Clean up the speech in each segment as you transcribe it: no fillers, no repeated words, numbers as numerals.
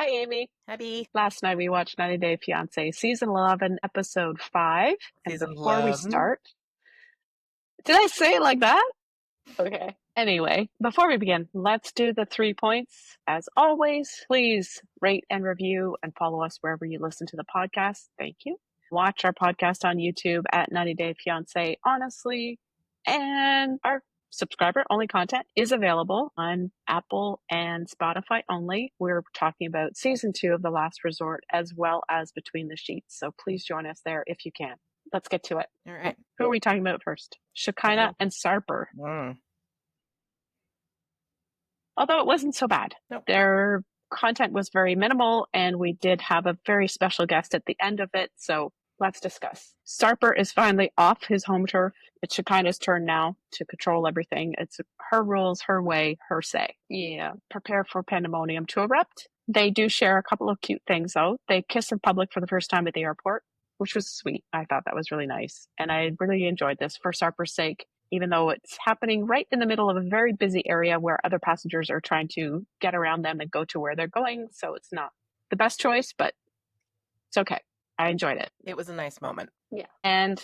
Hi, Amy. Happy Last night we watched 90 Day Fiancé, season 11, episode 5. And season before we 11. start, did I say it like that? Okay. Anyway, before we begin, let's do the 3 points. As always, please rate and review and follow us wherever you listen to the podcast. Thank you. Watch our podcast on YouTube at 90 Day Fiancé Honestly. And our subscriber-only content is available on Apple and Spotify only. We're talking about season 2 of The Last Resort as well as Between the Sheets. So please join us there if you can. Let's get to it. All right. Who are we talking about first? Shekinah and Sarper. Although it wasn't so bad. Nope. Their content was very minimal, and we did have a very special guest at the end of it, so let's discuss. Sarper is finally off his home turf. It's Shekinah's turn now to control everything. It's her rules, her way, her say. Yeah, prepare for pandemonium to erupt. They do share a couple of cute things, though. They kiss in public for the first time at the airport, which was sweet. I thought that was really nice, and I really enjoyed this for Sarper's sake, even though it's happening right in the middle of a very busy area where other passengers are trying to get around them and go to where they're going. So it's not the best choice, but it's okay. I enjoyed it. It was a nice moment. Yeah. And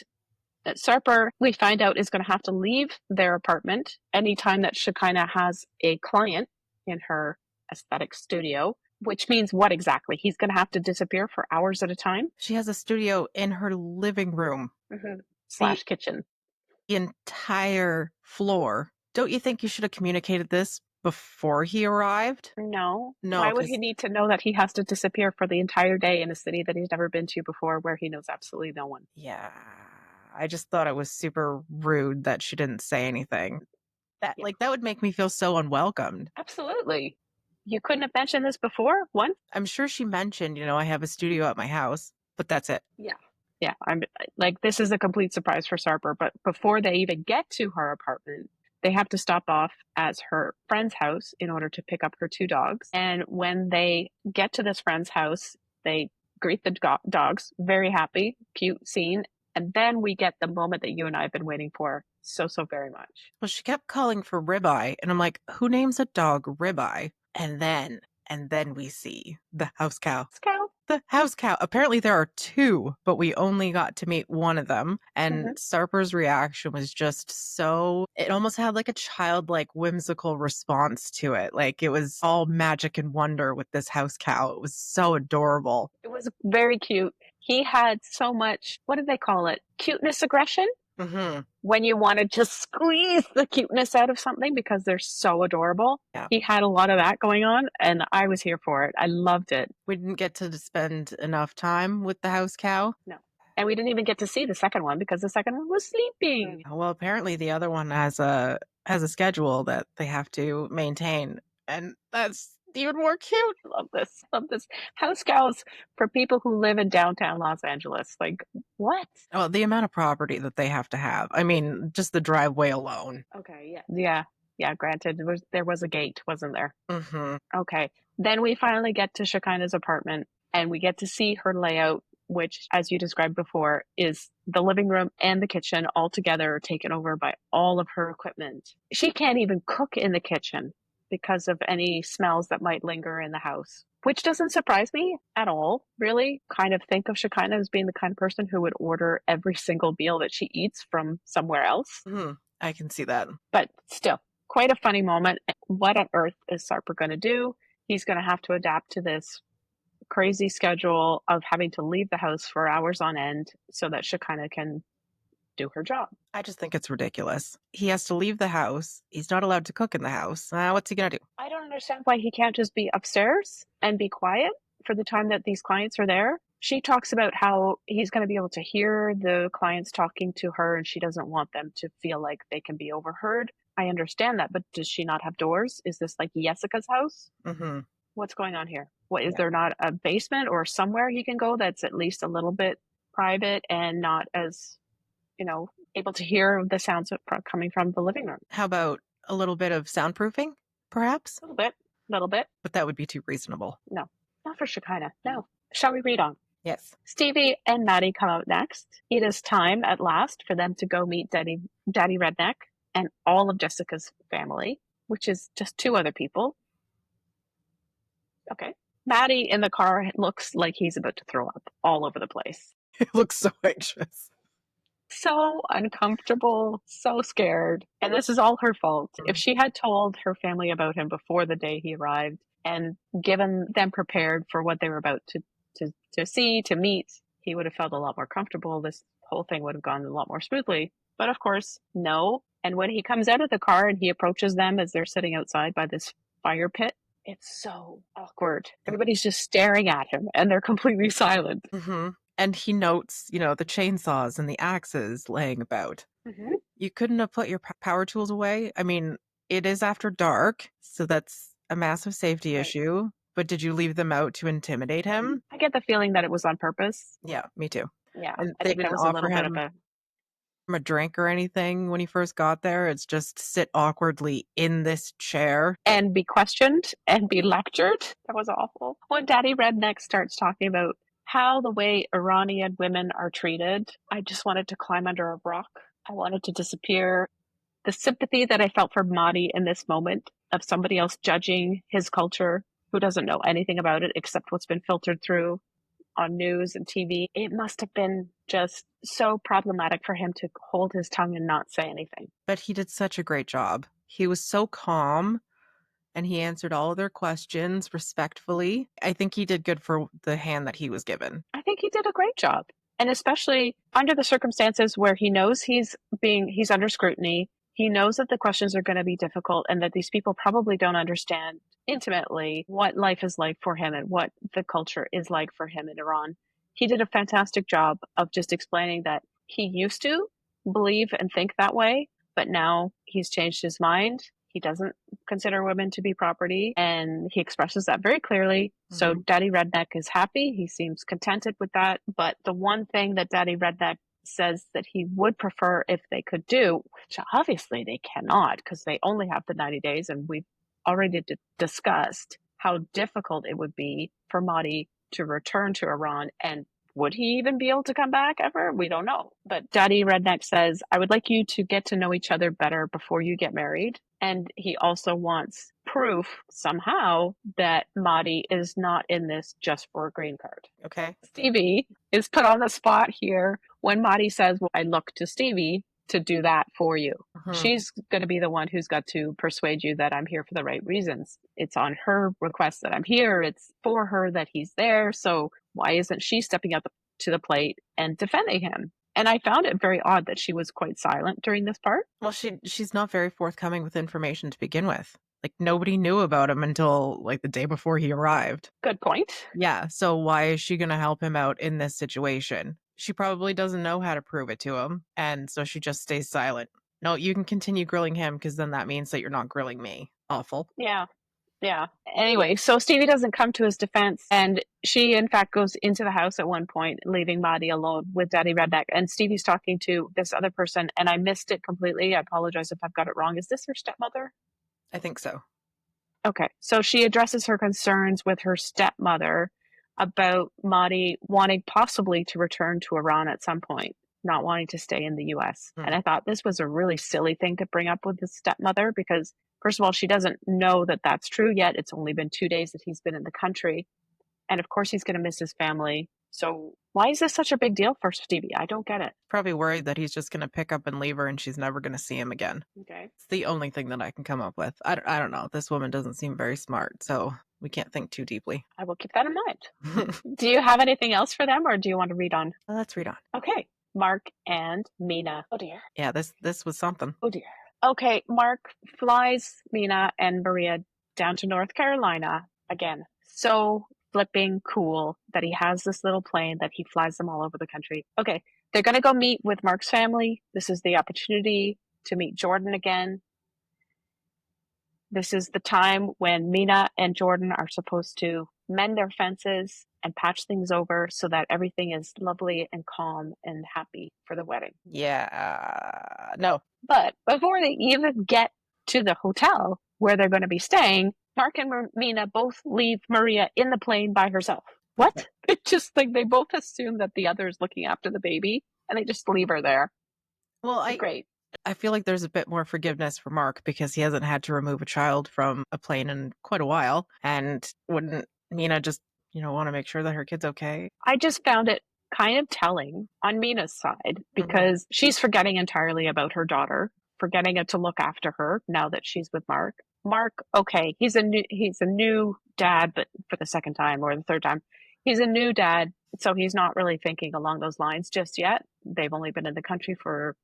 Sarper, we find out, is going to have to leave their apartment anytime that Shekinah has a client in her aesthetic studio, which means what exactly? He's going to have to disappear for hours at a time? She has a studio in her living room. Slash kitchen. The entire floor. Don't you think you should have communicated this before he arrived? No. No. Why would he need to know that he has to disappear for the entire day in a city that he's never been to before where he knows absolutely no one? Yeah. I just thought it was super rude that she didn't say anything. That would make me feel so unwelcomed. Absolutely. You couldn't have mentioned this before? One? I'm sure she mentioned, I have a studio at my house, but that's it. Yeah. Yeah, I'm like, this is a complete surprise for Sarper, but before they even get to her apartment, they have to stop off at her friend's house in order to pick up her 2 dogs. And when they get to this friend's house, they greet the dogs, very happy, cute scene. And then we get the moment that you and I have been waiting for so very much. Well, she kept calling for Ribeye, and I'm like, who names a dog Ribeye? And then we see the house cow. The house cow. Apparently there are 2, but we only got to meet one of them. And Sarper's reaction was just it almost had like a childlike whimsical response to it. Like it was all magic and wonder with this house cow. It was so adorable. It was very cute. He had so much, what do they call it? Cuteness aggression? When you want to just squeeze the cuteness out of something because they're so adorable. Yeah. He had a lot of that going on, and I was here for it. I loved it. We didn't get to spend enough time with the house cow. No. And we didn't even get to see the second one because the second one was sleeping. Well, apparently the other one has a schedule that they have to maintain, and that's even more cute. Love this. House cows for people who live in downtown Los Angeles. Like, what? Oh, the amount of property that they have to have. I mean, just the driveway alone. Okay, yeah. Granted, there was a gate, wasn't there? Okay. Then we finally get to Shekinah's apartment, and we get to see her layout, which, as you described before, is the living room and the kitchen all together, taken over by all of her equipment. She can't even cook in the kitchen because of any smells that might linger in the house, which doesn't surprise me at all, really. Kind of think of Shekinah as being the kind of person who would order every single meal that she eats from somewhere else. I can see that. But still, quite a funny moment. What on earth is Sarper going to do? He's going to have to adapt to this crazy schedule of having to leave the house for hours on end so that Shekinah can do her job. I just think it's ridiculous. He has to leave the house. He's not allowed to cook in the house. What's he going to do? I don't understand why he can't just be upstairs and be quiet for the time that these clients are there. She talks about how he's going to be able to hear the clients talking to her and she doesn't want them to feel like they can be overheard. I understand that, but does she not have doors? Is this like Jessica's house? What's going on here? What, is there not a basement or somewhere he can go that's at least a little bit private and not as, able to hear the sounds coming from the living room? How about a little bit of soundproofing, perhaps? A little bit. But that would be too reasonable. No, not for Shekinah. No. Shall we read on? Yes. Stevi and Mahdi come out next. It is time at last for them to go meet Daddy Redneck and all of Jessica's family, which is just 2 other people. Okay. Mahdi in the car looks like he's about to throw up all over the place. He looks so anxious. So uncomfortable, so scared. And this is all her fault. If she had told her family about him before the day he arrived and given them prepared for what they were about to see, to meet, he would have felt a lot more comfortable. This whole thing would have gone a lot more smoothly. But of course, no. And when he comes out of the car and he approaches them as they're sitting outside by this fire pit, it's so awkward. Everybody's just staring at him and they're completely silent. Mm-hmm. And he notes, the chainsaws and the axes laying about. Mm-hmm. You couldn't have put your power tools away? I mean, it is after dark, so that's a massive safety issue. But did you leave them out to intimidate him? I get the feeling that it was on purpose. Yeah, me too. Yeah, And I they think that didn't was a offer little bit of him a drink or anything when he first got there. It's just sit awkwardly in this chair. and be questioned and be lectured. That was awful. When Daddy Redneck starts talking about how the way Iranian women are treated, I just wanted to climb under a rock. I wanted to disappear. The sympathy that I felt for Mahdi in this moment of somebody else judging his culture who doesn't know anything about it except what's been filtered through on news and TV, it must have been just so problematic for him to hold his tongue and not say anything. But he did such a great job. He was so calm and he answered all of their questions respectfully. I think he did good for the hand that he was given. I think he did a great job. And especially under the circumstances where he knows he's under scrutiny, he knows that the questions are going to be difficult and that these people probably don't understand intimately what life is like for him and what the culture is like for him in Iran. He did a fantastic job of just explaining that he used to believe and think that way, but now he's changed his mind. He doesn't consider women to be property, and he expresses that very clearly. So Daddy Redneck is happy. He seems contented with that. But the one thing that Daddy Redneck says that he would prefer if they could do, which obviously they cannot because they only have the 90 days, and we've already discussed how difficult it would be for Mahdi to return to Iran. And would he even be able to come back ever? We don't know. But Daddy Redneck says, I would like you to get to know each other better before you get married. And he also wants proof somehow that Mahdi is not in this just for a green card. Okay. Stevi is put on the spot here when Mahdi says, well, I look to Stevi to do that for you. She's going to be the one who's got to persuade you that I'm here for the right reasons. It's on her request that I'm here. It's for her that he's there. So why isn't she stepping up to the plate and defending him? And I found it very odd that she was quite silent during this part. Well, she's not very forthcoming with information to begin with. Like, nobody knew about him until, like, the day before he arrived. Good point. Yeah, so why is she going to help him out in this situation? She probably doesn't know how to prove it to him, and so she just stays silent. No, you can continue grilling him, because then that means that you're not grilling me. Awful. Yeah. Yeah. Anyway, so Stevi doesn't come to his defense, and she, in fact, goes into the house at one point, leaving Mahdi alone with Daddy Redneck. And Stevi's talking to this other person, and I missed it completely. I apologize if I've got it wrong. Is this her stepmother? I think so. Okay. So she addresses her concerns with her stepmother about Mahdi wanting possibly to return to Iran at some point, not wanting to stay in the US. And I thought this was a really silly thing to bring up with his stepmother because, first of all, she doesn't know that that's true yet. It's only been 2 days that he's been in the country. And of course, he's going to miss his family. So why is this such a big deal for Stevi? I don't get it. Probably worried that he's just going to pick up and leave her and she's never going to see him again. Okay. It's the only thing that I can come up with. I don't know. This woman doesn't seem very smart, so we can't think too deeply. I will keep that in mind. Do you have anything else for them or do you want to read on? Let's read on. Okay. Mark and Mina. Oh dear. Yeah, this was something. Oh dear. Okay, Mark flies Mina and Maria down to North Carolina again. So flipping cool that he has this little plane that he flies them all over the country. Okay, they're going to go meet with Mark's family. This is the opportunity to meet Jordan again. This is the time when Mina and Jordan are supposed to mend their fences and patch things over so that everything is lovely and calm and happy for the wedding. Yeah. No. But before they even get to the hotel where they're going to be staying, Mark and Mina both leave Maria in the plane by herself. What? It's just like they both assume that the other is looking after the baby and they just leave her there. Well, Great. I feel like there's a bit more forgiveness for Mark because he hasn't had to remove a child from a plane in quite a while and wouldn't Mina just, want to make sure that her kid's okay. I just found it kind of telling on Mina's side because she's forgetting entirely about her daughter, forgetting to look after her now that she's with Mark. Mark, okay, he's a new dad, but for the second time or the third time, he's a new dad, so he's not really thinking along those lines just yet. They've only been in the country for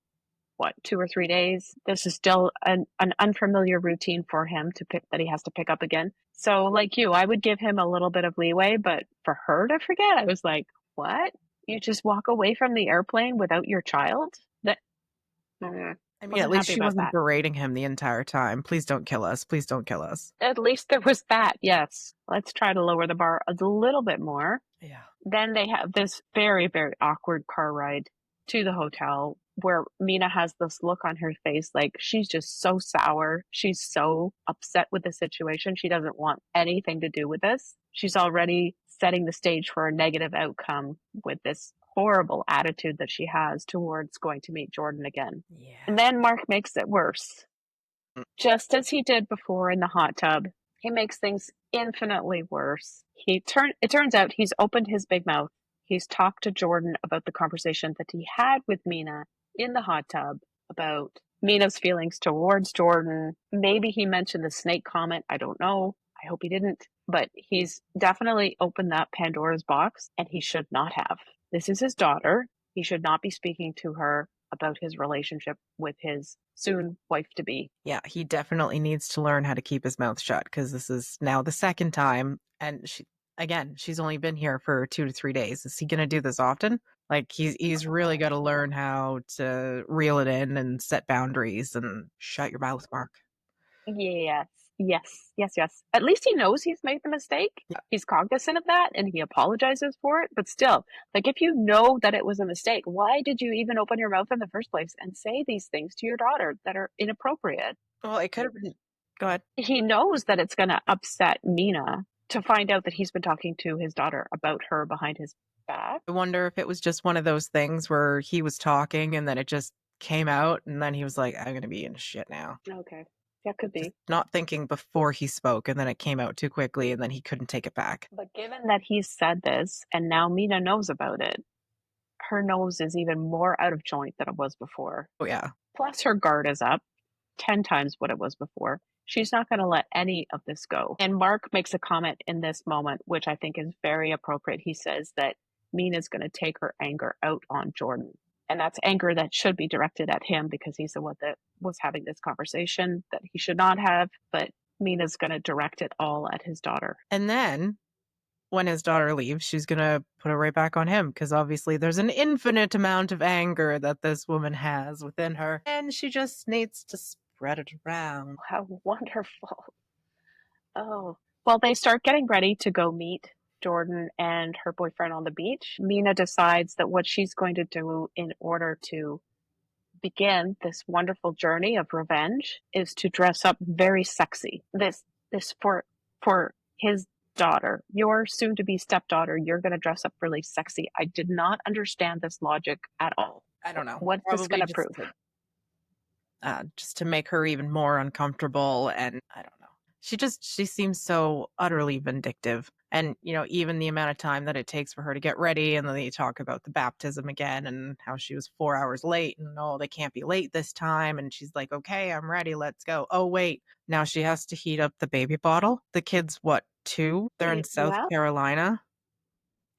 2 or 3 days. This is still an unfamiliar routine for him that he has to pick up again. So like you, I would give him a little bit of leeway, but for her to forget, I was like, what? You just walk away from the airplane without your child? That I mean, at least she wasn't berating him the entire time. Please don't kill us. Please don't kill us. At least there was that, yes. Let's try to lower the bar a little bit more. Yeah. Then they have this very, very awkward car ride to the hotel where Mina has this look on her face like she's just so sour. She's so upset with the situation. She doesn't want anything to do with this. She's already setting the stage for a negative outcome with this horrible attitude that she has towards going to meet Jordan again. Yeah. And then Mark makes it worse. Just as he did before in the hot tub, he makes things infinitely worse. It turns out he's opened his big mouth. He's talked to Jordan about the conversation that he had with Mina in the hot tub about Mina's feelings towards Jordan. Maybe he mentioned the snake comment. I don't know. I hope he didn't. But he's definitely opened that Pandora's box, and he should not have. This is his daughter. He should not be speaking to her about his relationship with his soon wife-to-be. Yeah, he definitely needs to learn how to keep his mouth shut because this is now the second time. And she's only been here for 2 to 3 days. Is he going to do this often? Like, he's really got to learn how to reel it in and set boundaries and shut your mouth, Mark. Yes. At least he knows he's made the mistake. Yeah. He's cognizant of that and he apologizes for it. But still, like, if you know that it was a mistake, why did you even open your mouth in the first place and say these things to your daughter that are inappropriate? Well, it could have been. Go ahead. He knows that it's going to upset Mina to find out that he's been talking to his daughter about her behind his back. I wonder if it was just one of those things where he was talking and then it just came out and then he was like, I'm going to be in shit now. Okay. That could be. Just not thinking before he spoke, and then it came out too quickly, and then he couldn't take it back. But given that he's said this, and now Mina knows about it, her nose is even more out of joint than it was before. Oh, yeah. Plus, her guard is up 10 times what it was before. She's not going to let any of this go. And Mark makes a comment in this moment, which I think is very appropriate. He says that Mina's going to take her anger out on Jordan. And that's anger that should be directed at him because he's the one that was having this conversation that he should not have. But Mina's going to direct it all at his daughter. And then when his daughter leaves, she's going to put it right back on him because obviously there's an infinite amount of anger that this woman has within her. And she just needs to spread it around. How wonderful. Oh, well, they start getting ready to go meet Jordan and her boyfriend on the beach. Mina decides that what she's going to do in order to begin this wonderful journey of revenge is to dress up very sexy. This for his daughter, your soon-to-be stepdaughter, you're going to dress up really sexy. I did not understand this logic at all. I don't know. What's this going to prove? Just to make her even more uncomfortable, and I don't know. She seems so utterly vindictive. And, even the amount of time that it takes for her to get ready, and then they talk about the baptism again and how she was 4 hours late and they can't be late this time. And she's like, okay, I'm ready. Let's go. Oh, wait. Now she has to heat up the baby bottle. The kid's 2? They're in South Carolina.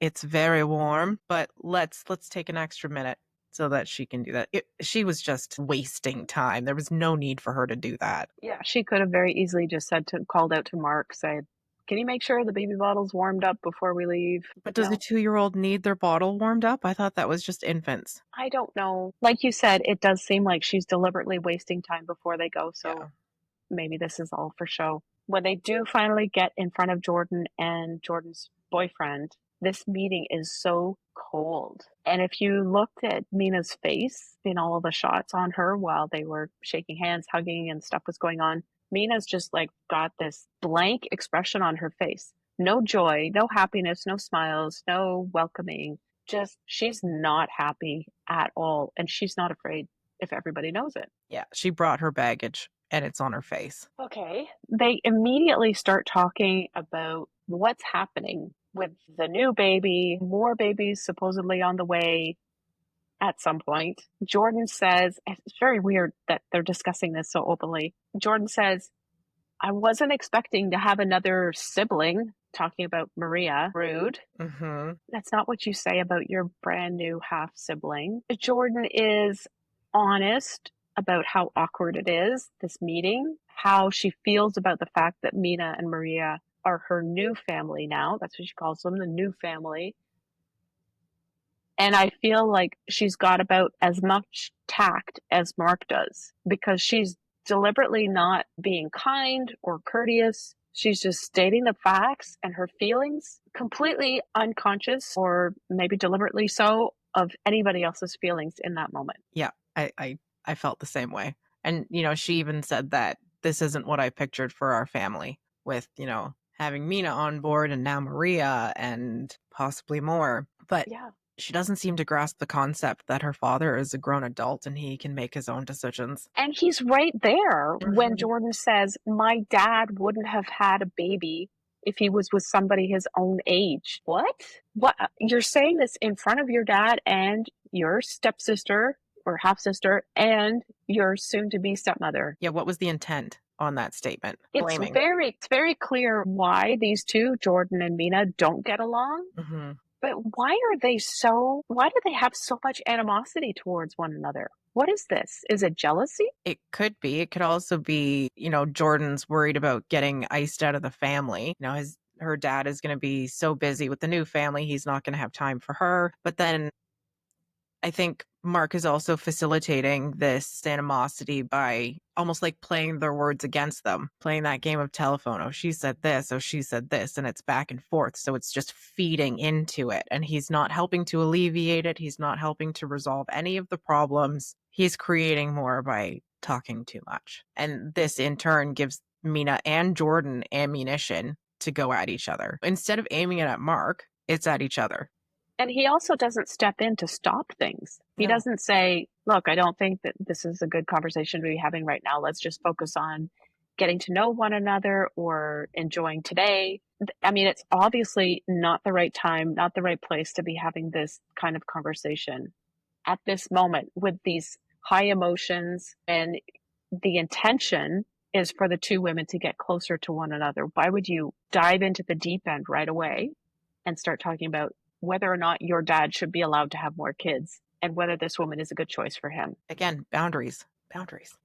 It's very warm, but let's take an extra minute so that she can do that. She was just wasting time. There was no need for her to do that. Yeah, she could have very easily just called out to Mark, said, can you make sure the baby bottle's warmed up before we leave? But does a 2-year-old need their bottle warmed up? I thought that was just infants. I don't know. Like you said, it does seem like she's deliberately wasting time before they go, so maybe this is all for show. When they do finally get in front of Jordan and Jordan's boyfriend, this meeting is so cold. And if you looked at Mina's face in all the shots on her while they were shaking hands, hugging, and stuff was going on, Mina's just got this blank expression on her face. No joy, no happiness, no smiles, no welcoming. Just, she's not happy at all. And she's not afraid if everybody knows it. Yeah, she brought her baggage and it's on her face. Okay. They immediately start talking about what's happening with the new baby, more babies supposedly on the way at some point. Jordan says, and it's very weird that they're discussing this so openly. Jordan says, I wasn't expecting to have another sibling, talking about Maria. Rude. Mm-hmm. That's not what you say about your brand new half sibling. Jordan is honest about how awkward it is, this meeting, how she feels about the fact that Mina and Maria are her new family now. That's what she calls them, the new family. And I feel like she's got about as much tact as Mark does, because she's deliberately not being kind or courteous. She's just stating the facts and her feelings, completely unconscious, or maybe deliberately so, of anybody else's feelings in that moment. Yeah, I felt the same way. And, she even said that this isn't what I pictured for our family, with, having Mina on board and now Maria and possibly more. But Yeah. she doesn't seem to grasp the concept that her father is a grown adult and he can make his own decisions. And he's right there when Mhm. Jordan says, my dad wouldn't have had a baby if he was with somebody his own age. What? You're saying this in front of your dad and your stepsister or half sister and your soon to be stepmother. Yeah, what was the intent on that statement? It's Blaming. very clear why these two, Jordan and Mina, don't get along. Mm-hmm. But why do they have so much animosity towards one another? What is this? Is it jealousy? It could be. It could also be, Jordan's worried about getting iced out of the family. Her dad is going to be so busy with the new family, he's not going to have time for her. But then I think Mark is also facilitating this animosity by almost like playing their words against them, playing that game of telephone. Oh, she said this. Oh, she said this. And it's back and forth. So it's just feeding into it. And he's not helping to alleviate it. He's not helping to resolve any of the problems. He's creating more by talking too much. And this in turn gives Mina and Jordan ammunition to go at each other. Instead of aiming it at Mark, it's at each other. And he also doesn't step in to stop things. He doesn't say, look, I don't think that this is a good conversation to be having right now. Let's just focus on getting to know one another or enjoying today. I mean, it's obviously not the right time, not the right place to be having this kind of conversation at this moment with these high emotions. And the intention is for the two women to get closer to one another. Why would you dive into the deep end right away and start talking about whether or not your dad should be allowed to have more kids and whether this woman is a good choice for him? Again, boundaries.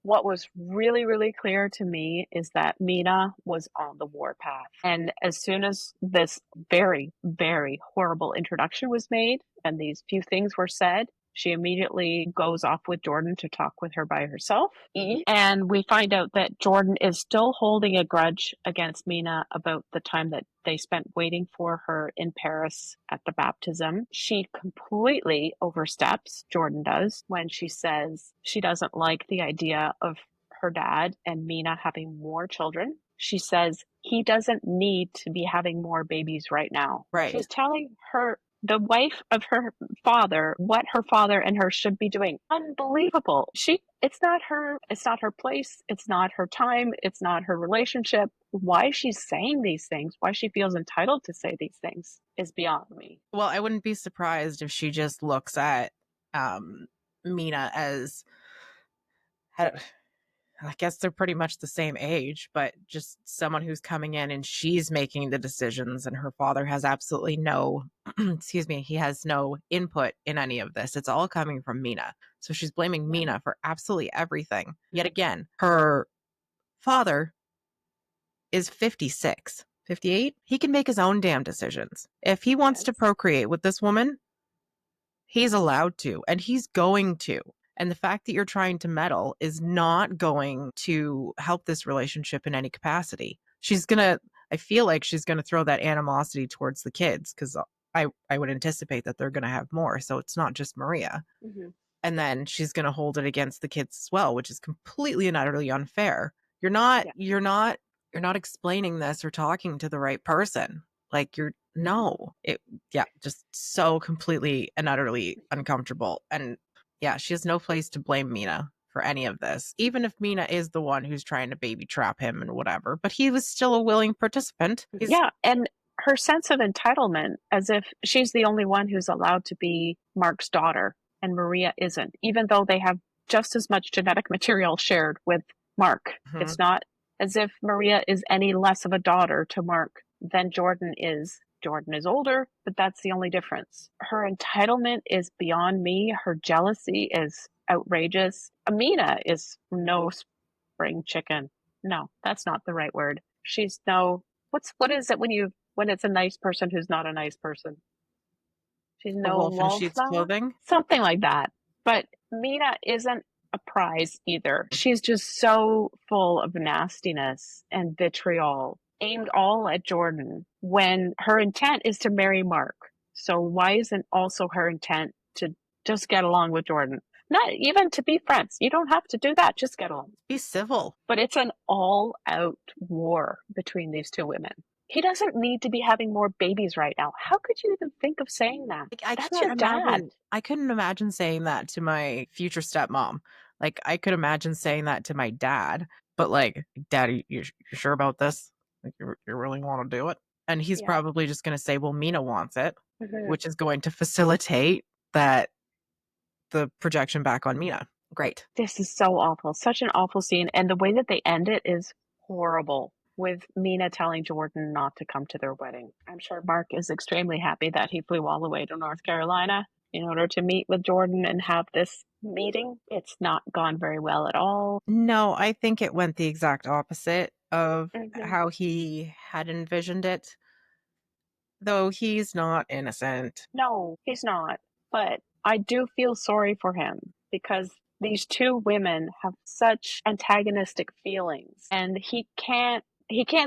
What was really, really clear to me is that Mina was on the warpath. And as soon as this very, very horrible introduction was made and these few things were said, she immediately goes off with Jordan to talk with her by herself. And we find out that Jordan is still holding a grudge against Mina about the time that they spent waiting for her in Paris at the baptism. She completely oversteps, Jordan does, when she says she doesn't like the idea of her dad and Mina having more children. She says he doesn't need to be having more babies right now. Right. She's telling her, the wife of her father, what her father and her should be doing. Unbelievable. It's not her place, it's not her time, it's not her relationship. Why she's saying these things, why she feels entitled to say these things is beyond me. Well, I wouldn't be surprised if she just looks at Mina as, I guess they're pretty much the same age, but just someone who's coming in and she's making the decisions, and her father has absolutely no, he has no input in any of this. It's all coming from Mina. So she's blaming Mina for absolutely everything. Yet again, her father is 56, 58. He can make his own damn decisions. If he wants to procreate with this woman, he's allowed to, and he's going to. And the fact that you're trying to meddle is not going to help this relationship in any capacity. I feel like she's going to throw that animosity towards the kids, because I would anticipate that they're going to have more. So it's not just Maria. Mm-hmm. And then she's going to hold it against the kids as well, which is completely and utterly unfair. You're not explaining this or talking to the right person. Like just so completely and utterly uncomfortable. And yeah, she has no place to blame Mina for any of this, even if Mina is the one who's trying to baby trap him and whatever. But he was still a willing participant. And her sense of entitlement, as if she's the only one who's allowed to be Mark's daughter and Maria isn't, even though they have just as much genetic material shared with Mark. Mhm. It's not as if Maria is any less of a daughter to Mark than Jordan is. Jordan is older, but that's the only difference. Her entitlement is beyond me. Her jealousy is outrageous. Amina is no spring chicken. No, that's not the right word. She's no, what is it when it's a nice person who's not a nice person? She's A no wolf in sheep's wallflower? clothing. Something like that. But Mina isn't a prize either. She's just so full of nastiness and vitriol, aimed all at Jordan, when her intent is to marry Mark. So why isn't also her intent to just get along with Jordan? Not even to be friends. You don't have to do that. Just get along. Be civil. But it's an all-out war between these two women. He doesn't need to be having more babies right now. How could you even think of saying that? I That's can't your dad. imagine. I couldn't imagine saying that to my future stepmom. Like, I could imagine saying that to my dad, but like, Daddy, you sure about this? Like, you really want to do it? And he's Yeah. probably just going to say, well, Mina wants it, Mhm. which is going to facilitate the projection back on Mina. Great. This is so awful. Such an awful scene. And the way that they end it is horrible, with Mina telling Jordan not to come to their wedding. I'm sure Mark is extremely happy that he flew all the way to North Carolina in order to meet with Jordan and have this meeting. It's not gone very well at all. No, I think it went the exact opposite of Mhm. how he had envisioned it, though he's not innocent. No, he's not. But I do feel sorry for him because these two women have such antagonistic feelings, and he can't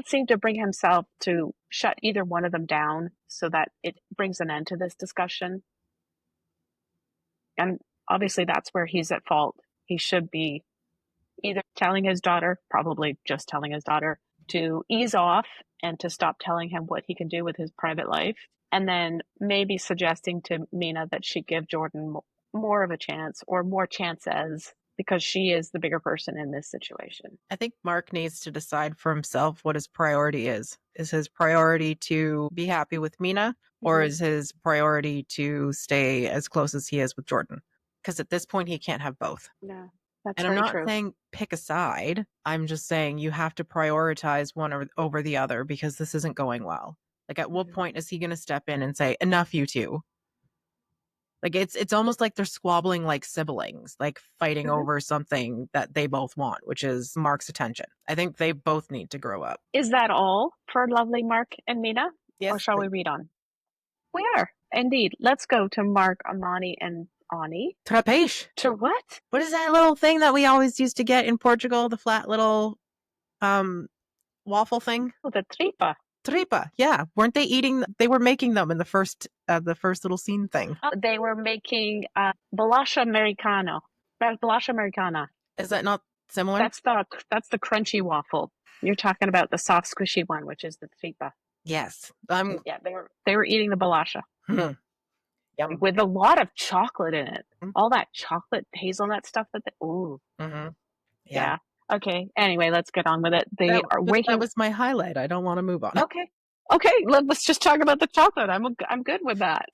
seem to bring himself to shut either one of them down so that it brings an end to this discussion. And obviously that's where he's at fault. He should be either telling his daughter, probably just telling his daughter, to ease off and to stop telling him what he can do with his private life, and then maybe suggesting to Mina that she give Jordan more of a chance, or more chances, because she is the bigger person in this situation. I think Mark needs to decide for himself what his priority is. Is his priority to be happy with Mina, or Mhm. is his priority to stay as close as he is with Jordan? Because at this point, he can't have both. Yeah, that's And I'm very not true. saying pick a side. I'm just saying you have to prioritize one over the other, because this isn't going well. Like, at what Mhm. point is he going to step in and say, enough, you two? Like, it's almost like they're squabbling like siblings, like fighting Mhm. over something that they both want, which is Mark's attention. I think they both need to grow up. Is that all for lovely Mark and Mina? Or Yes, shall we read on? We are, indeed. Let's go to Mark, Amani, and Ani. Trapeche. To what? What is that little thing that we always used to get in Portugal? The flat little waffle thing? Oh, the tripa. Tripa. Yeah. Weren't they eating? They were making them in the first little scene thing. Oh, they were making bolacha americano. Bolacha americana. Is that not similar? That's the crunchy waffle. You're talking about the soft, squishy one, which is the tripa. Yes. Yeah, they were eating the bolacha Yum. with a lot of chocolate in it. Mm-hmm. All that chocolate hazelnut stuff ooh. Mm-hmm. Yeah. Okay. Anyway, let's get on with it. They are waking. That was my highlight. I don't want to move on. Okay. Okay. Let's just talk about the chocolate. I'm good with that.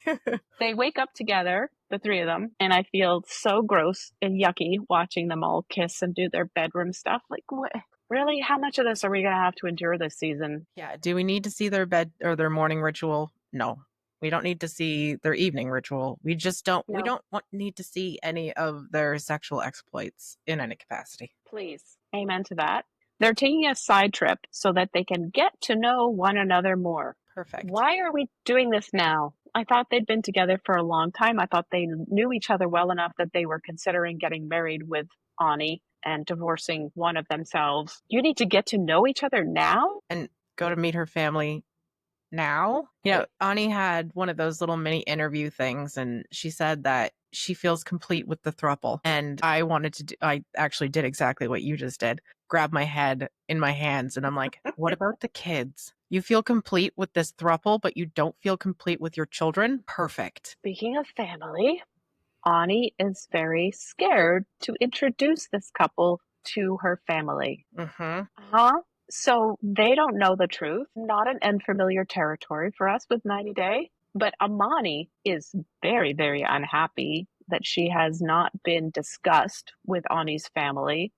They wake up together, the three of them, and I feel so gross and yucky watching them all kiss and do their bedroom stuff. Like, what? Really? How much of this are we going to have to endure this season? Yeah. Do we need to see their bed or their morning ritual? No. We don't need to see their evening ritual. We just don't. No. We don't need to see any of their sexual exploits in any capacity. Please. Amen to that. They're taking a side trip so that they can get to know one another more. Perfect. Why are we doing this now? I thought they'd been together for a long time. I thought they knew each other well enough that they were considering getting married with Ani and divorcing one of themselves. You need to get to know each other now? And go to meet her family now. You know, Ani had one of those little mini interview things, and she said that she feels complete with the throuple. And I I actually did exactly what you just did. Grab my head in my hands, and I'm like, what about the kids? You feel complete with this throuple, but you don't feel complete with your children? Perfect. Speaking of family, Ani is very scared to introduce this couple to her family. Mm-hmm. Huh? So they don't know the truth. Not an unfamiliar territory for us with 90 Day. But Amani is very, very unhappy that she has not been discussed with Ani's family,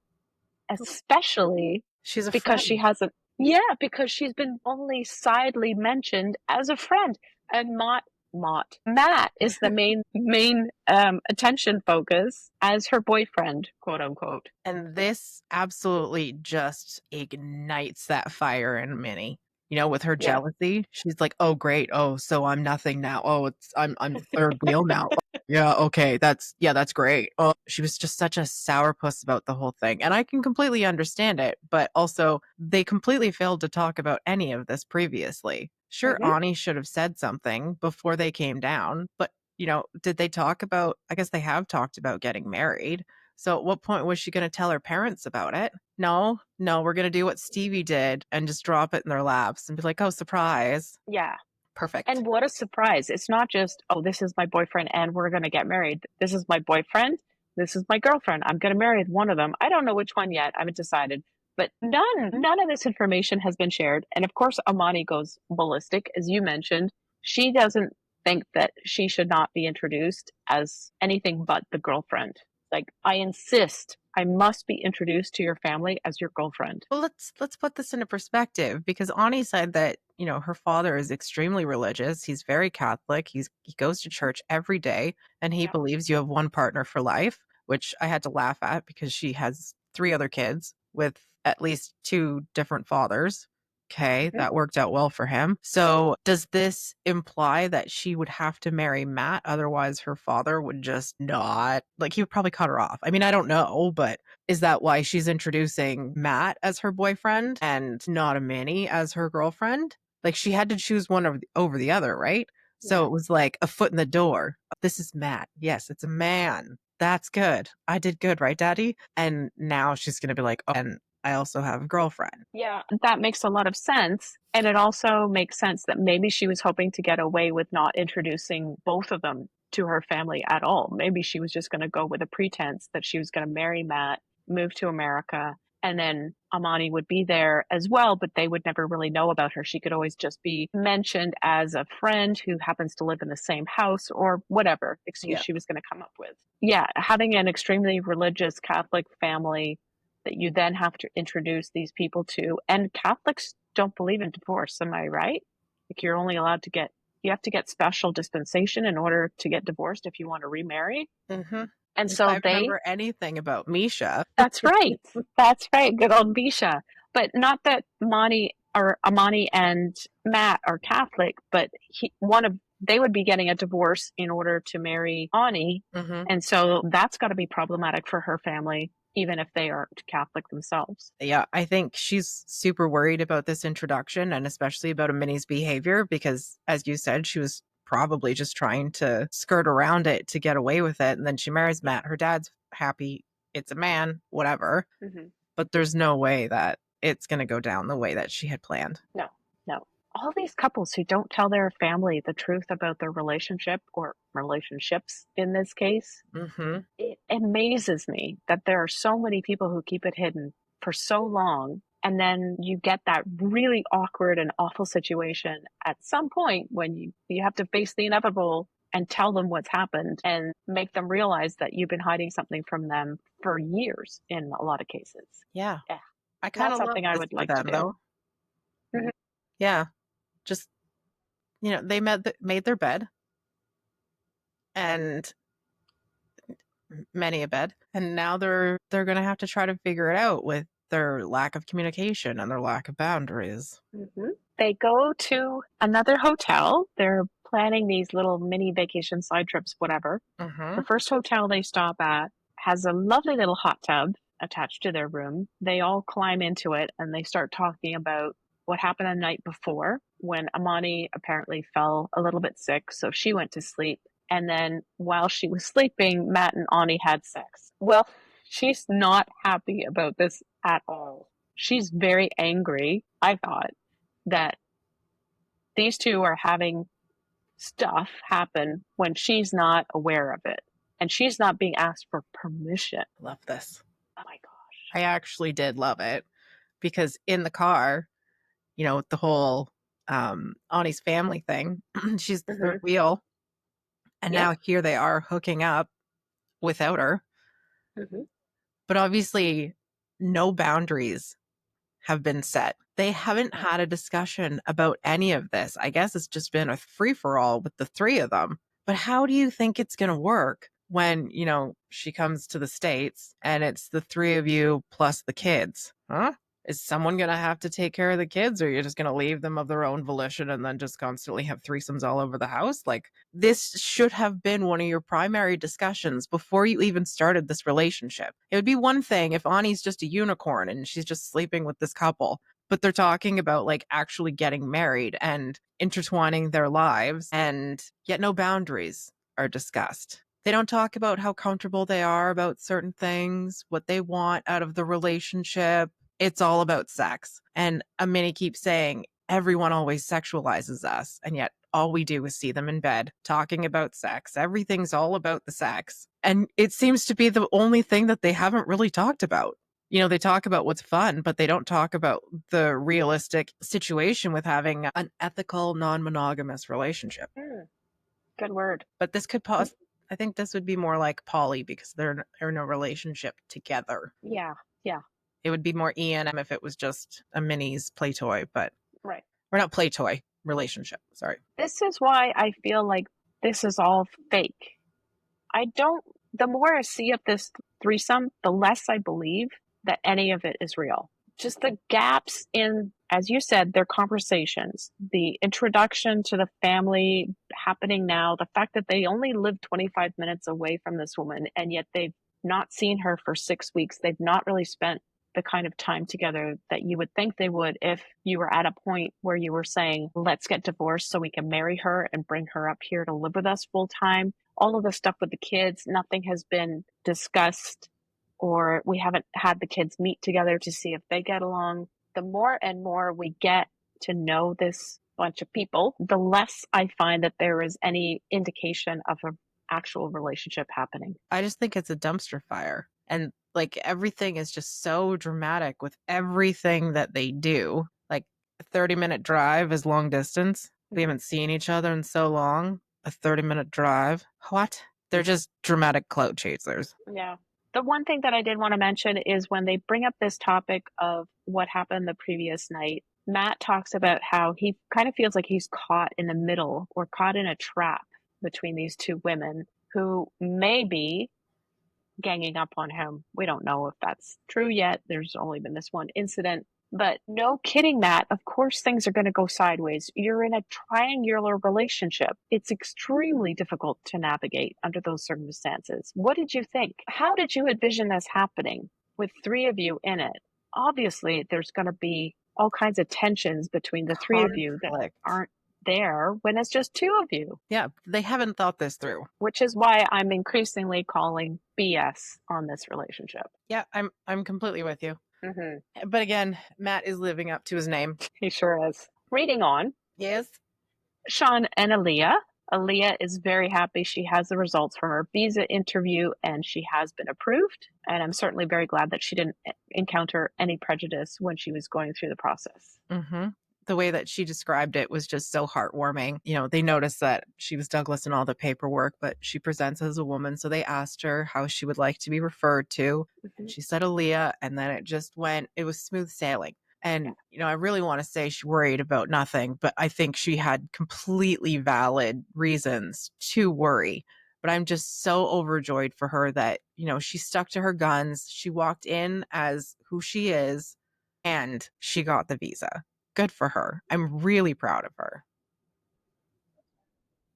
especially She's a because friend. she hasn't. Yeah, because she's been only sidely mentioned as a friend. And Matt is the main attention focus as her boyfriend, quote unquote. And this absolutely just ignites that fire in Minnie. You know, with her Yeah. jealousy, she's like, "Oh, great. Oh, so I'm nothing now. Oh, I'm third wheel now. Oh, yeah, okay, that's great." Oh, she was just such a sourpuss about the whole thing, and I can completely understand it. But also, they completely failed to talk about any of this previously. Sure, Ani should have said something before they came down, but you know, did they talk about? I guess they have talked about getting married. So at what point was she going to tell her parents about it? No, we're going to do what Stevi did and just drop it in their laps and be like, "Oh, surprise." Yeah. Perfect. And what a surprise. It's not just, oh, this is my boyfriend and we're going to get married. This is my boyfriend. This is my girlfriend. I'm going to marry one of them. I don't know which one yet. I haven't decided. But none of this information has been shared. And of course, Amani goes ballistic, as you mentioned. She doesn't think that she should not be introduced as anything but the girlfriend. Like, I insist I must be introduced to your family as your girlfriend. Well, let's put this into perspective, because Ani said that, you know, her father is extremely religious. He's very Catholic. He goes to church every day, and he believes you have one partner for life, which I had to laugh at because she has 3 other kids with at least 2 different fathers. Okay, that worked out well for him. So does this imply that she would have to marry Matt? Otherwise, her father would just not, like, he would probably cut her off. I mean, I don't know, but is that why she's introducing Matt as her boyfriend and not Minnie as her girlfriend? Like, she had to choose one over the other, right? So it was like a foot in the door. This is Matt. Yes, it's a man. That's good. I did good, right, Daddy? And now she's going to be like, "Oh, and I also have a girlfriend." Yeah, that makes a lot of sense. And it also makes sense that maybe she was hoping to get away with not introducing both of them to her family at all. Maybe she was just going to go with a pretense that she was going to marry Matt, move to America, and then Amani would be there as well, but they would never really know about her. She could always just be mentioned as a friend who happens to live in the same house or whatever excuse she was going to come up with. Yeah, having an extremely religious Catholic family that you then have to introduce these people to. And Catholics don't believe in divorce, am I right? Like, you're only allowed to you have to get special dispensation in order to get divorced if you want to remarry. Mm-hmm. And if so I remember anything about Misha. That's right. That's right. Good old Misha. But not that Amani and Matt are Catholic, but they would be getting a divorce in order to marry Ani. And so that's got to be problematic for her family, even if they aren't Catholic themselves. Yeah, I think she's super worried about this introduction, and especially about Minnie's behavior, because, as you said, she was probably just trying to skirt around it to get away with it. And then she marries Matt. Her dad's happy. It's a man, whatever. But there's no way that it's going to go down the way that she had planned. No. All these couples who don't tell their family the truth about their relationship or relationships in this case, it amazes me that there are so many people who keep it hidden for so long. And then you get that really awkward and awful situation at some point when you have to face the inevitable and tell them what's happened and make them realize that you've been hiding something from them for years in a lot of cases. Yeah. I kind of something I would like to do. Though. Yeah. Just, you know, they made their bed, and many a bed, and now they're going to have to try to figure it out with their lack of communication and their lack of boundaries. They go to another hotel. They're planning these little mini vacation side trips, whatever. The first hotel they stop at has a lovely little hot tub attached to their room. They all climb into it and they start talking about what happened the night before when Amani apparently fell a little bit sick, so she went to sleep. And then while she was sleeping, Matt and Ani had sex. Well, she's not happy about this at all. She's very angry, I thought, that these two are having stuff happen when she's not aware of it. And she's not being asked for permission. Love this. Oh my gosh. I actually did love it, because in the car, you know, with the whole Ani's family thing, she's the third wheel. And now here they are hooking up without her. But obviously, no boundaries have been set. They haven't had a discussion about any of this. I guess it's just been a free-for-all with the three of them. But how do you think it's going to work when, you know, she comes to the States and it's the three of you plus the kids? Huh? Is someone going to have to take care of the kids, or you're just going to leave them of their own volition and then just constantly have threesomes all over the house? Like, this should have been one of your primary discussions before you even started this relationship. It would be one thing if Ani's just a unicorn and she's just sleeping with this couple, but they're talking about like actually getting married and intertwining their lives, and yet no boundaries are discussed. They don't talk about how comfortable they are about certain things, what they want out of the relationship. It's all about sex. And Amani keeps saying, everyone always sexualizes us. And yet all we do is see them in bed talking about sex. Everything's all about the sex. And it seems to be the only thing that they haven't really talked about. You know, they talk about what's fun, but they don't talk about the realistic situation with having an ethical, non-monogamous relationship. Good word. But this could I think this would be more like poly, because they're in a relationship together. Yeah. It would be more E&M if it was just a Minnie's play toy, but Right. or not play toy, relationship. Sorry. This is why I feel like this is all fake. The more I see of this threesome, the less I believe that any of it is real. Just the gaps in, as you said, their conversations, the introduction to the family happening now, the fact that they only live 25 minutes away from this woman, and yet they've not seen her for 6 weeks. They've not really spent the kind of time together that you would think they would if you were at a point where you were saying, let's get divorced so we can marry her and bring her up here to live with us full time. All of the stuff with the kids, nothing has been discussed, or we haven't had the kids meet together to see if they get along. The more and more we get to know this bunch of people, the less I find that there is any indication of an actual relationship happening. I just think it's a dumpster fire. And like everything is just so dramatic with everything that they do. Like a 30-minute drive is long distance. We haven't seen each other in so long. A 30-minute drive. What? They're just dramatic clout chasers. Yeah. The one thing that I did want to mention is when they bring up this topic of what happened the previous night, Matt talks about how he kind of feels like he's caught in the middle or caught in a trap between these two women who may be ganging up on him. We don't know if that's true yet. There's only been this one incident. But no kidding, Matt, of course things are going to go sideways. You're in a triangular relationship. It's extremely difficult to navigate under those circumstances. What did you think? How did you envision this happening with three of you in it? Obviously, there's going to be all kinds of tensions between the three of you that aren't there when it's just two of you. Yeah, they haven't thought this through. Which is why I'm increasingly calling BS on this relationship. Yeah, I'm completely with you. Mm-hmm. But again, Matt is living up to his name. He sure is. Reading on. Yes. Shawn and Alliya. Alliya is very happy she has the results from her visa interview and she has been approved. And I'm certainly very glad that she didn't encounter any prejudice when she was going through the process. Mm-hmm. The way that she described it was just so heartwarming. You know, they noticed that she was Douglas in all the paperwork, but she presents as a woman. So they asked her how she would like to be referred to. Mm-hmm. She said Alliya, and then it was smooth sailing. And, you know, I really want to say she worried about nothing, but I think she had completely valid reasons to worry. But I'm just so overjoyed for her that, you know, she stuck to her guns. She walked in as who she is, and she got the visa. Good for her. I'm really proud of her.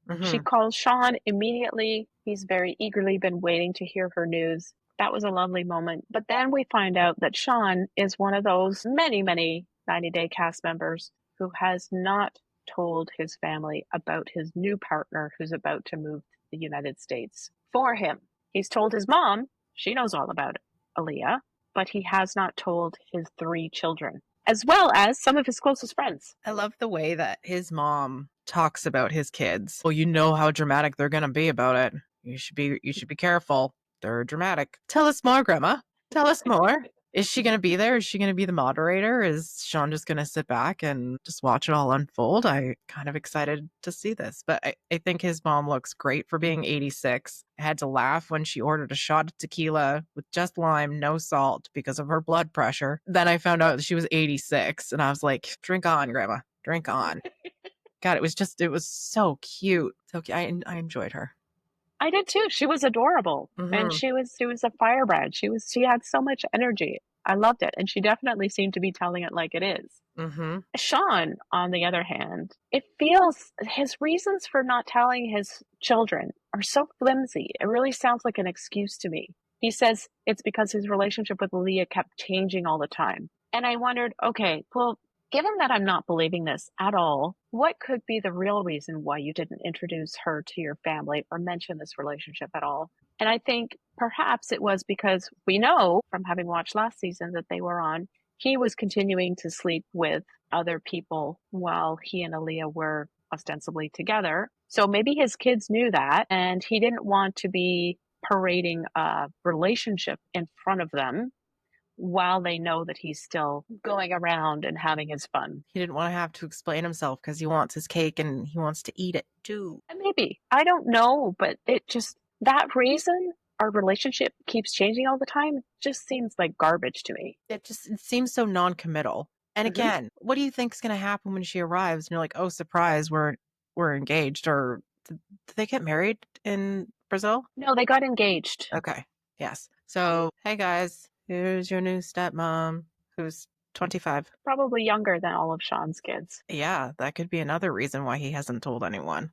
Mm-hmm. She calls Shawn immediately. He's very eagerly been waiting to hear her news. That was a lovely moment. But then we find out that Shawn is one of those many, many 90-day cast members who has not told his family about his new partner who's about to move to the United States for him. He's told his mom. She knows all about it, Alliya, but he has not told his 3 children, as well as some of his closest friends. I love the way that his mom talks about his kids. Well, you know how dramatic they're going to be about it. You should be careful. They're dramatic. Tell us more, Grandma. Tell us more. Is she going to be there? Is she going to be the moderator? Is Shawn just going to sit back and just watch it all unfold? I'm kind of excited to see this, but I think his mom looks great for being 86. I had to laugh when she ordered a shot of tequila with just lime, no salt because of her blood pressure. Then I found out that she was 86 and I was like, drink on, Grandma, drink on. God, it was so cute. So cute. I enjoyed her. I did too. She was adorable, and she was a firebrand. She had so much energy. I loved it, and she definitely seemed to be telling it like it is. Shawn, on the other hand, it feels his reasons for not telling his children are so flimsy. It really sounds like an excuse to me. He says it's because his relationship with Alliya kept changing all the time. And I wondered, okay, well, given that I'm not believing this at all, what could be the real reason why you didn't introduce her to your family or mention this relationship at all? And I think perhaps it was because we know from having watched last season that they were on, he was continuing to sleep with other people while he and Alliya were ostensibly together. So maybe his kids knew that, and he didn't want to be parading a relationship in front of them while they know that he's still going around and having his fun. He didn't want to have to explain himself because he wants his cake and he wants to eat it too. And maybe. I don't know, but it just, that reason our relationship keeps changing all the time just seems like garbage to me. It seems so non-committal. And again, what do you think's going to happen when she arrives? And you're like, oh, surprise, we're engaged. Or did they get married in Brazil? No, they got engaged. Okay. Yes. So, hey guys, here's your new stepmom who's 25. Probably younger than all of Shawn's kids. Yeah, that could be another reason why he hasn't told anyone.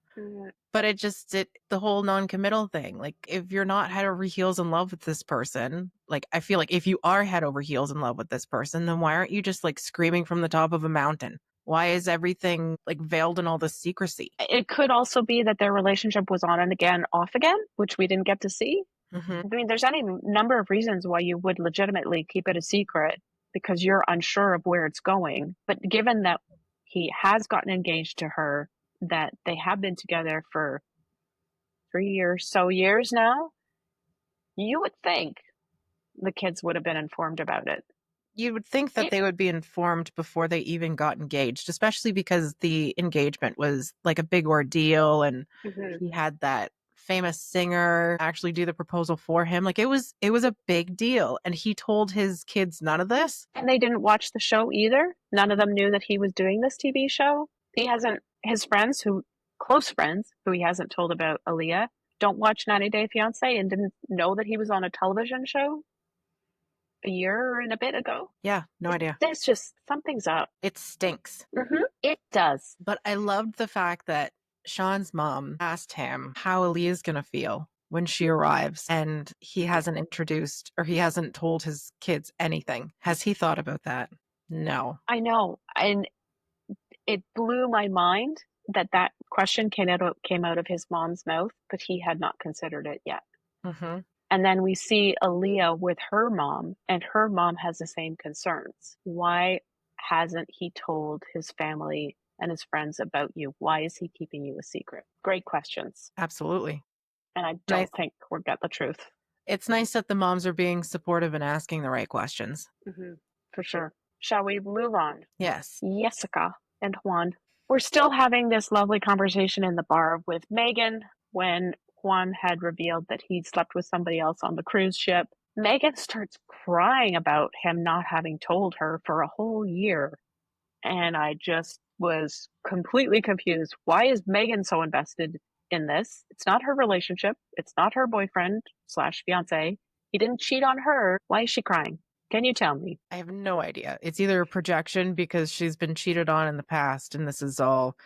But the whole non-committal thing, like if you're not head over heels in love with this person, like I feel like if you are head over heels in love with this person, then why aren't you just like screaming from the top of a mountain? Why is everything like veiled in all this secrecy? It could also be that their relationship was on and again, off again, which we didn't get to see. I mean, there's any number of reasons why you would legitimately keep it a secret because you're unsure of where it's going. But given that he has gotten engaged to her, that they have been together for 3 or so years now, you would think the kids would have been informed about it. You would think that they would be informed before they even got engaged, especially because the engagement was like a big ordeal and he had that famous singer actually do the proposal for him. Like it was a big deal. And he told his kids none of this. And they didn't watch the show either. None of them knew that he was doing this TV show. His friends, close friends, who he hasn't told about Alliya, don't watch 90 Day Fiancé and didn't know that he was on a television show a year and a bit ago. Yeah, no idea. There's just, something's up. It stinks. It does. But I loved the fact that Shawn's mom asked him how Alliya's going to feel when she arrives, and he hasn't told his kids anything. Has he thought about that? No. I know. And it blew my mind that question came out of his mom's mouth, but he had not considered it yet. And then we see Alliya with her mom, and her mom has the same concerns. Why hasn't he told his family and his friends about you? Why is he keeping you a secret? Great questions. Absolutely. And I don't think we'll get the truth. It's nice that the moms are being supportive and asking the right questions. For sure. Shall we move on? Yes. Jessica and Juan. We're still having this lovely conversation in the bar with Megan when Juan had revealed that he'd slept with somebody else on the cruise ship. Megan starts crying about him not having told her for a whole year. And I just was completely confused. Why is Megan so invested in this? It's not her relationship. It's not her boyfriend / fiancé. He didn't cheat on her. Why is she crying? Can you tell me? I have no idea. It's either a projection because she's been cheated on in the past and this is all,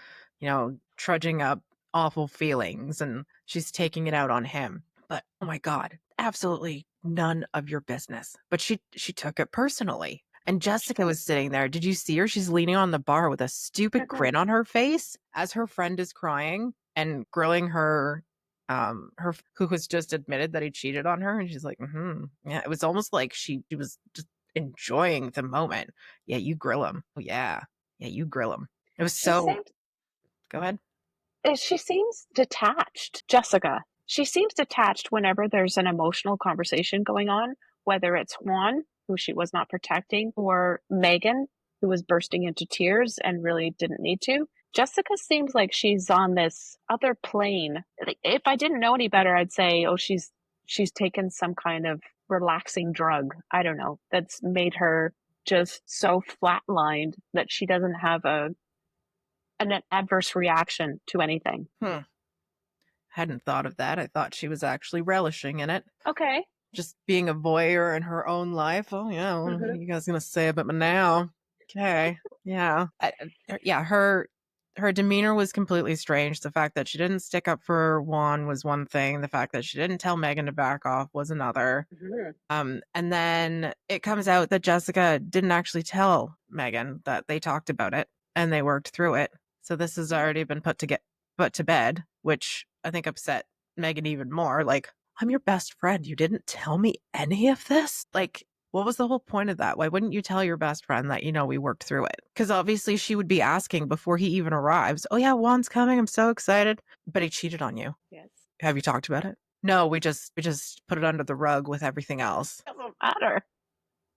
trudging up awful feelings and she's taking it out on him. But oh my God, absolutely none of your business. But she took it personally. And Jessica was sitting there. Did you see her? She's leaning on the bar with a stupid grin on her face as her friend is crying and grilling her who has just admitted that he cheated on her. And she's like, yeah, it was almost like she was just enjoying the moment. Yeah, you grill him. Oh, yeah, you grill him. It was so. Go ahead. She seems detached, Jessica. She seems detached whenever there's an emotional conversation going on, whether it's Juan who she was not protecting, or Megan, who was bursting into tears and really didn't need to. Jessica seems like she's on this other plane. If I didn't know any better, I'd say, oh, she's taken some kind of relaxing drug. I don't know. That's made her just so flatlined that she doesn't have an adverse reaction to anything. Hadn't thought of that. I thought she was actually relishing in it. Okay. Just being a voyeur in her own life. Oh, yeah. What are you guys going to say about me now? Okay. Yeah. Her demeanor was completely strange. The fact that she didn't stick up for Juan was one thing. The fact that she didn't tell Megan to back off was another. And then it comes out that Jessica didn't actually tell Megan that they talked about it and they worked through it. So this has already been put to bed, which I think upset Megan even more. Like, I'm your best friend. You didn't tell me any of this? Like, what was the whole point of that? Why wouldn't you tell your best friend that, we worked through it? Because obviously she would be asking before he even arrives, oh yeah, Juan's coming. I'm so excited. But he cheated on you. Yes. Have you talked about it? No, we just put it under the rug with everything else. Doesn't matter.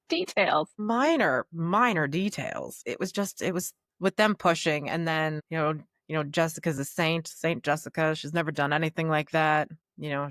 Details. Minor details. It was with them pushing, and then, Jessica's a Saint Jessica. She's never done anything like that.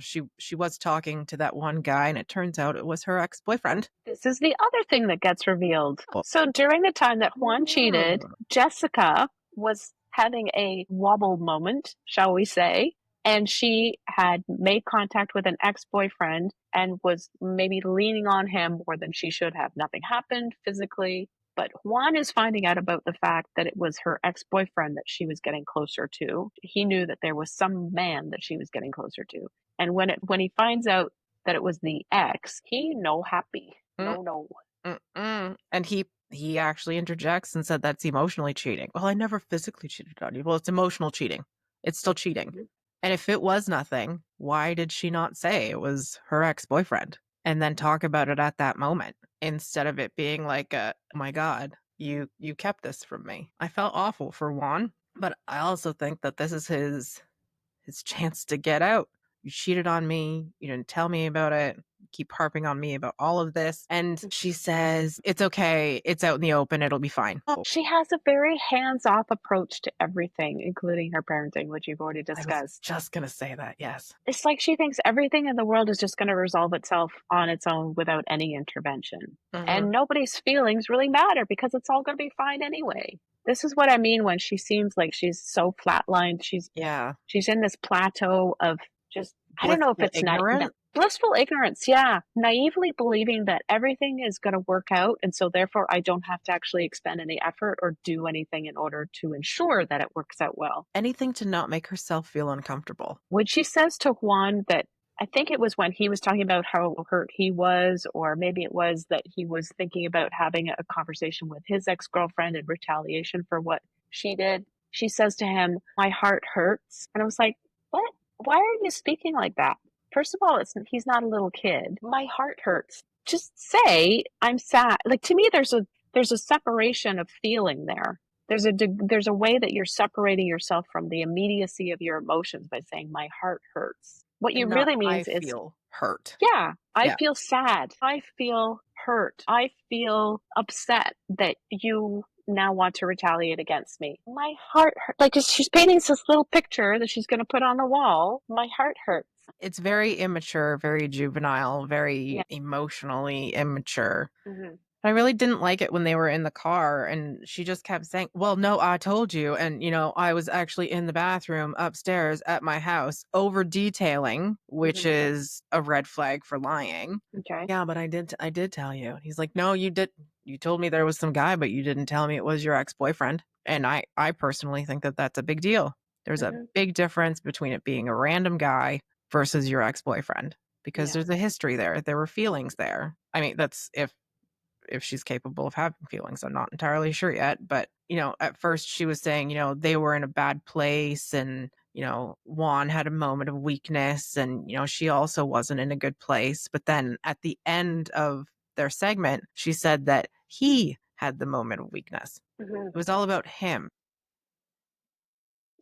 She was talking to that one guy, and it turns out it was her ex-boyfriend. This is the other thing that gets revealed. So during the time that Juan cheated, Jessica was having a wobble moment, shall we say, and she had made contact with an ex-boyfriend and was maybe leaning on him more than she should have. Nothing happened physically, but Juan is finding out about the fact that it was her ex-boyfriend that she was getting closer to. He knew that there was some man that she was getting closer to. And when he finds out that it was the ex, he no happy. No. And he actually interjects and said that's emotionally cheating. Well, I never physically cheated on you. Well, it's emotional cheating. It's still cheating. And if it was nothing, why did she not say it was her ex-boyfriend and then talk about it at that moment instead of it being like, oh my God, you kept this from me? I felt awful for Juan, but I also think that this is his chance to get out. You cheated on me. You didn't tell me about it. You keep harping on me about all of this. And she says, it's okay. It's out in the open. It'll be fine. She has a very hands-off approach to everything, including her parenting, which you've already discussed. I was just going to say that, yes. It's like she thinks everything in the world is just going to resolve itself on its own without any intervention. And nobody's feelings really matter because it's all going to be fine anyway. This is what I mean when she seems like she's so flatlined. She's in this plateau of just, I don't know if it's blissful ignorance. Yeah. Naively believing that everything is going to work out. And so therefore I don't have to actually expend any effort or do anything in order to ensure that it works out well. Anything to not make herself feel uncomfortable. When she says to Juan that, I think it was when he was talking about how hurt he was, or maybe it was that he was thinking about having a conversation with his ex-girlfriend in retaliation for what she did. She says to him, my heart hurts. And I was like, what? Why are you speaking like that? First of all, he's not a little kid. My heart hurts. Just say, I'm sad. Like, to me, there's a separation of feeling there. There's a way that you're separating yourself from the immediacy of your emotions by saying, my heart hurts. What you really means is, I feel hurt. Yeah, I feel sad. I feel hurt. I feel upset that you now want to retaliate against me. My heart hurts. Like, she's painting this little picture that she's going to put on the wall. My heart hurts. It's very immature, very juvenile, very emotionally immature. I really didn't like it when they were in the car and she just kept saying, well, no, I told you. And, I was actually in the bathroom upstairs at my house, over detailing, which is a red flag for lying. Okay. Yeah, but I did tell you. He's like, no, you did. You told me there was some guy, but you didn't tell me it was your ex-boyfriend. And I personally think that that's a big deal. There's a big difference between it being a random guy versus your ex-boyfriend, because there's a history there. There were feelings there. I mean, that's if she's capable of having feelings. I'm not entirely sure yet, but at first she was saying, they were in a bad place and, Juan had a moment of weakness and, she also wasn't in a good place. But then at the end of their segment, she said that he had the moment of weakness. It was all about him.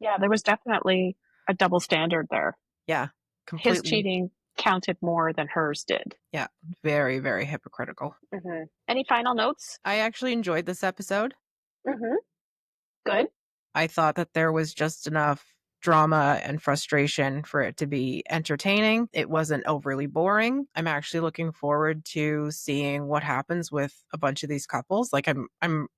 Yeah, there was definitely a double standard there. Yeah. Completely. His cheating counted more than hers did. Yeah, very, very hypocritical. Mm-hmm. Any final notes? I actually enjoyed this episode. Mm-hmm. Good. I thought that there was just enough drama and frustration for it to be entertaining. It wasn't overly boring. I'm actually looking forward to seeing what happens with a bunch of these couples. Like I'm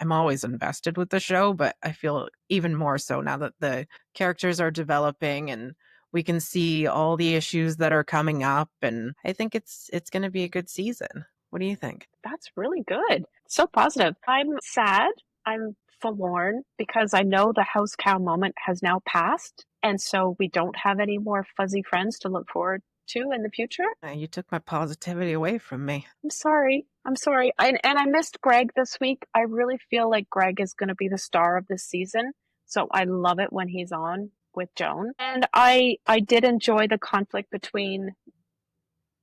always invested with the show, but I feel even more so now that the characters are developing and we can see all the issues that are coming up, and I think it's going to be a good season. What do you think? That's really good. So positive. I'm sad. I'm forlorn because I know the house cow moment has now passed. And so we don't have any more fuzzy friends to look forward to in the future. You took my positivity away from me. I'm sorry. And I missed Greg this week. I really feel like Greg is going to be the star of this season. So I love it when he's on with Joan. And I did enjoy the conflict between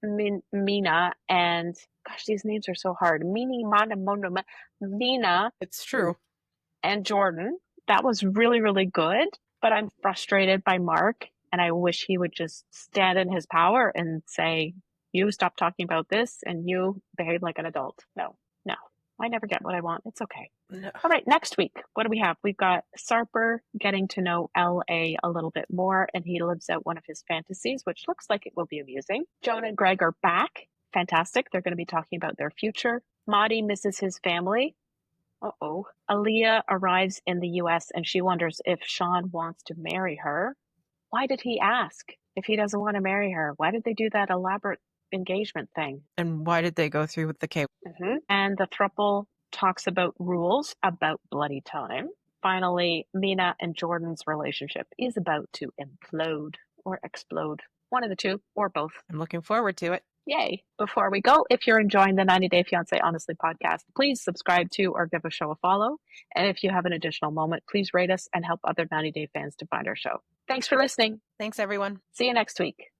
Mina and, gosh, these names are so hard. Mina It's true. and Jordan. That was really, really good. But I'm frustrated by Mark, and I wish he would just stand in his power and say, you stop talking about this and you behave like an adult. No. I never get what I want. It's okay. No. All right, next week, what do we have? We've got Sarper getting to know L.A. a little bit more, and he lives out one of his fantasies, which looks like it will be amusing. Joan and Greg are back. Fantastic. They're going to be talking about their future. Mahdi misses his family. Uh-oh. Alliya arrives in the U.S., and she wonders if Shawn wants to marry her. Why did he ask if he doesn't want to marry her? Why did they do that elaborate engagement thing? And why did they go through with the K? Mm-hmm. And the throuple talks about rules about bloody time. Finally, Mina and Jordan's relationship is about to implode or explode. One of the two, or both. I'm looking forward to it. Yay. Before we go, if you're enjoying the 90 Day Fiancé Honestly podcast, please subscribe to or give a show a follow. And if you have an additional moment, please rate us and help other 90 Day fans to find our show. Thanks for listening. Thanks, everyone. See you next week.